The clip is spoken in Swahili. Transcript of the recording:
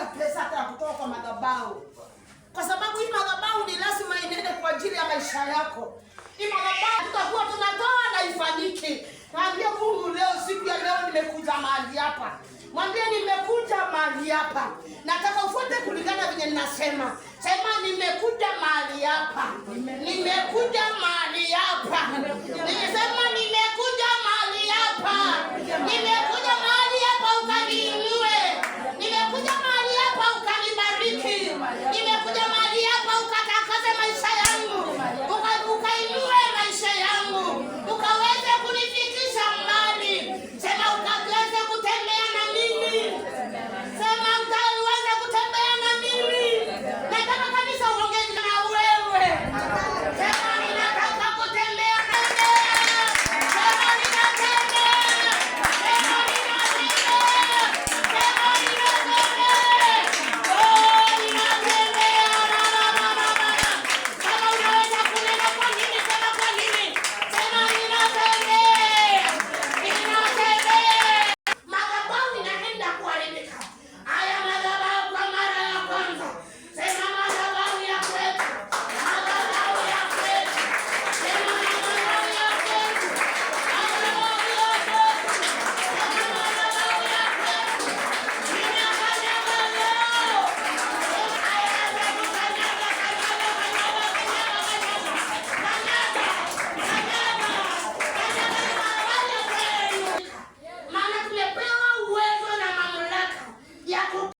kutafuta pesa hata ya kutoka kwa madhabahu. Kwa sababu hii madhabahu ni lazima inene kwa ajili ya maisha yako. Hii madhabahu tutakuwa tunatoa na ifanyike. Naambia Mungu leo, siku ya leo nimekuja mahali hapa. Mwambie nimekuja mahali hapa. Nataka ufuate kulingana vile ninasema. Sema nimekuja mahali hapa. Nimekuja mahali hapa. Nimesema nimekuja mahali hapa. Nimekuja